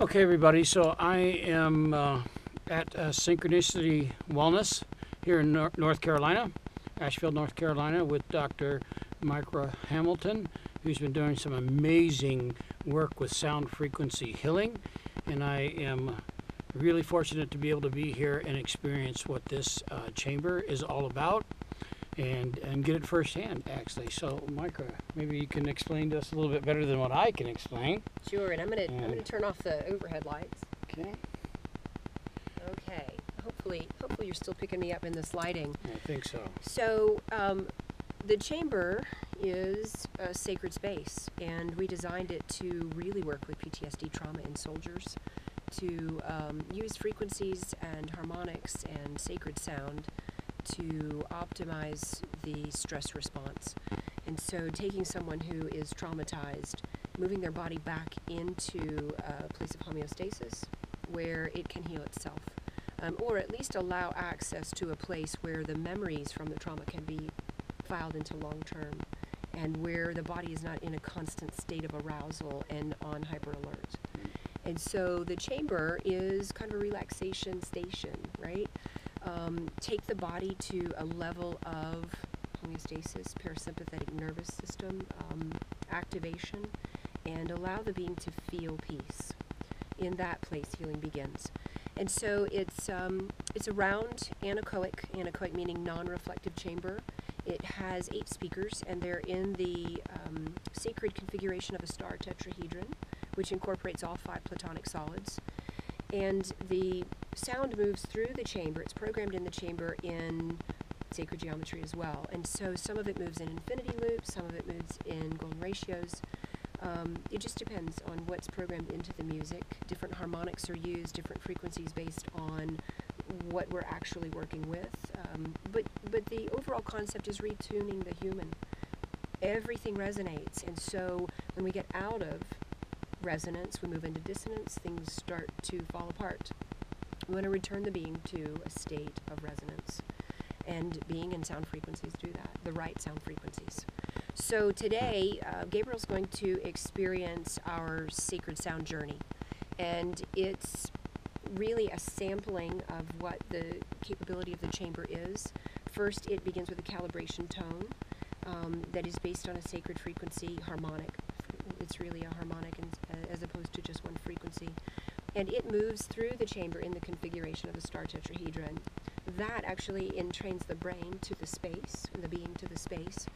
Okay, everybody, so I am at Synchronicity Wellness here in North Carolina, Asheville, North Carolina, with Dr. Mickra Hamilton, who's been doing some amazing work with sound frequency healing. And I am really fortunate to be able to be here and experience what this chamber is all about and get it firsthand, actually. So, Mickra, maybe you can explain to us a little bit better than what I can explain. Sure, and I'm gonna turn off the overhead lights. Okay. Okay. Hopefully you're still picking me up in this lighting. I think so. So, the chamber is a sacred space, and we designed it to really work with PTSD trauma in soldiers, to use frequencies and harmonics and sacred sound to optimize the stress response. And so taking someone who is traumatized, moving their body back into a place of homeostasis where it can heal itself, or at least allow access to a place where the memories from the trauma can be filed into long term, and where the body is not in a constant state of arousal and on hyper alert. And so the chamber is kind of a relaxation station, right? Take the body to a level of homeostasis, parasympathetic nervous system activation, and allow the being to feel peace. In that place, healing begins. And so it's a round anechoic meaning non-reflective chamber. It has 8 speakers, and they're in the sacred configuration of a star tetrahedron, which incorporates all 5 platonic solids. And the sound moves through the chamber. It's programmed in the chamber in sacred geometry as well. And so some of it moves in infinity loops, some of it moves in golden ratios. It just depends on what's programmed into the music. Different harmonics are used, different frequencies based on what we're actually working with. But the overall concept is retuning the human. Everything resonates. And so when we get out of resonance, we move into dissonance, things start to fall apart. We want to return the being to a state of resonance. And being and sound frequencies do that, the right sound frequencies. So today, Gabriel's going to experience our sacred sound journey. And it's really a sampling of what the capability of the chamber is. First, it begins with a calibration tone that is based on a sacred frequency harmonic. It's really a harmonic as opposed to just one frequency. And it moves through the chamber in the configuration of the star tetrahedron. That actually entrains the brain to the space, and the being to the space.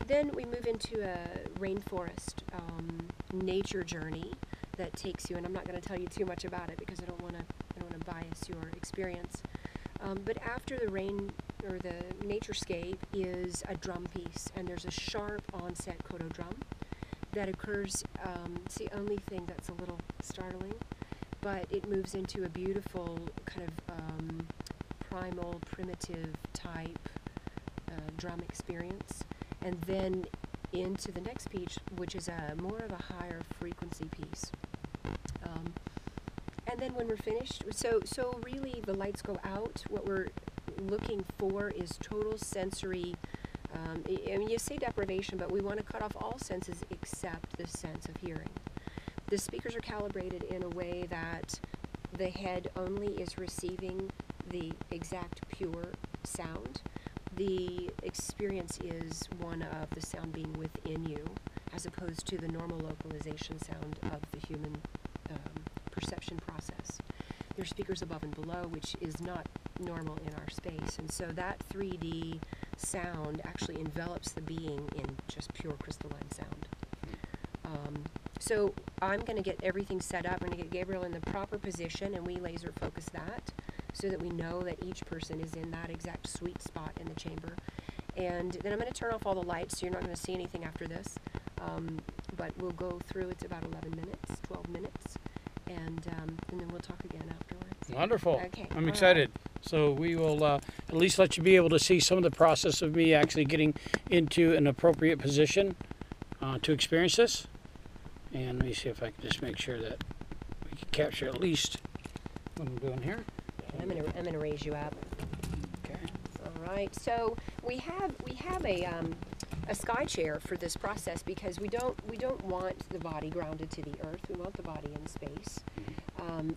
Then we move into a rainforest nature journey that takes you, and I'm not going to tell you too much about it because I don't want to bias your experience. But after the rain or the naturescape is a drum piece, and there's a sharp onset koto drum that occurs. It's the only thing that's a little startling, but it moves into a beautiful kind of primal, primitive type drum experience, and then into the next piece, which is more of a higher frequency piece. And then when we're finished, so really the lights go out. What we're looking for is total sensory, I mean, you say deprivation, but we want to cut off all senses except the sense of hearing. The speakers are calibrated in a way that the head only is receiving the exact pure sound. The experience is one of the sound being within you, as opposed to the normal localization sound of the human perception process. There's speakers above and below, which is not normal in our space, and so that 3D sound actually envelops the being in just pure crystalline sound. So I'm going to get everything set up. I'm going to get Gabriel in the proper position, and we laser focus that so that we know that each person is in that exact sweet spot in the chamber. And then I'm going to turn off all the lights, so you're not going to see anything after this. But we'll go through. It's about 11 minutes, 12 minutes, and then we'll talk again afterwards. Wonderful. Okay. I'm excited. So we will at least let you be able to see some of the process of me actually getting into an appropriate position to experience this. And let me see if I can just make sure that we can capture at least what I'm doing here. I'm gonna raise you up. Okay. All right. So we have a sky chair for this process because we don't want the body grounded to the earth. We want the body in space,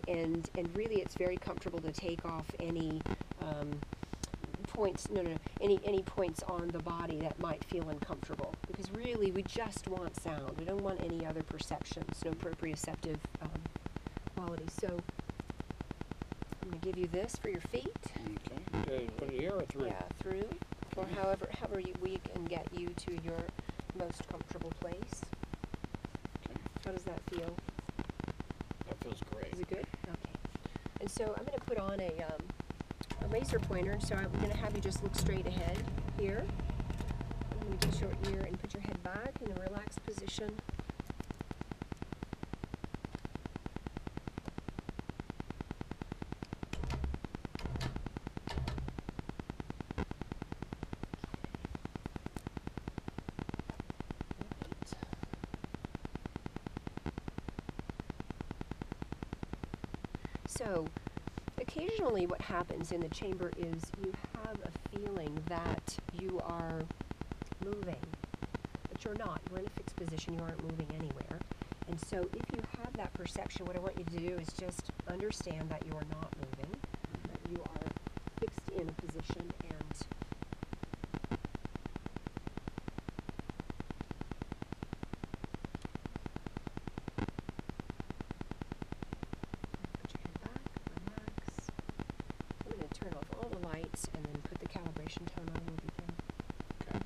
and really it's very comfortable to take off any points. Any points on the body that might feel uncomfortable, because really we just want sound. We don't want any other perceptions, no proprioceptive qualities. So I'm going to give you this for your feet. Okay. Put it here or through? Yeah, through. Or however we can get you to your most comfortable place. Okay. How does that feel? That feels great. Is it good? Okay. And so I'm going to put on a laser pointer. So I'm going to have you just look straight ahead here. I'm going to get your ear and put your head back in a relaxed position. So, occasionally what happens in the chamber is you have a feeling that you are moving, but you're not. You're in a fixed position, you aren't moving anywhere. And so if you have that perception, what I want you to do is just understand that you are not moving, that you are fixed in a position, and turn off all the lights and then put the calibration tone on and begin. Okay.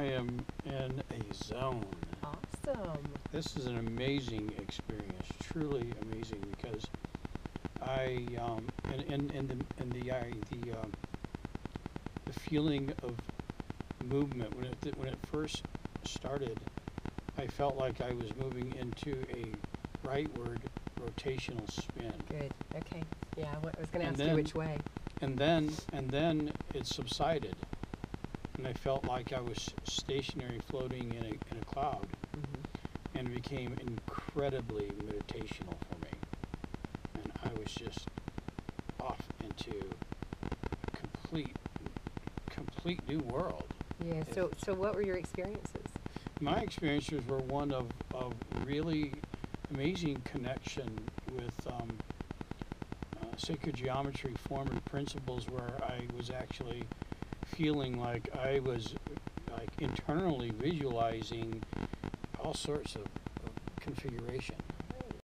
I am in a zone. Awesome. This is an amazing experience, truly amazing, because I the feeling of movement when it first started, I felt like I was moving into a rightward rotational spin. Good. Okay. Yeah, I was going to And ask you which way. And then it subsided, and I felt like I was stationary, floating in a cloud, Mm-hmm. and it became incredibly meditational for me, and I was just off into a complete new world. Yeah. So what were your experiences? My experiences were one of really amazing connection with sacred geometry, form, and principles, where I was actually feeling like I was like internally visualizing all sorts of configuration.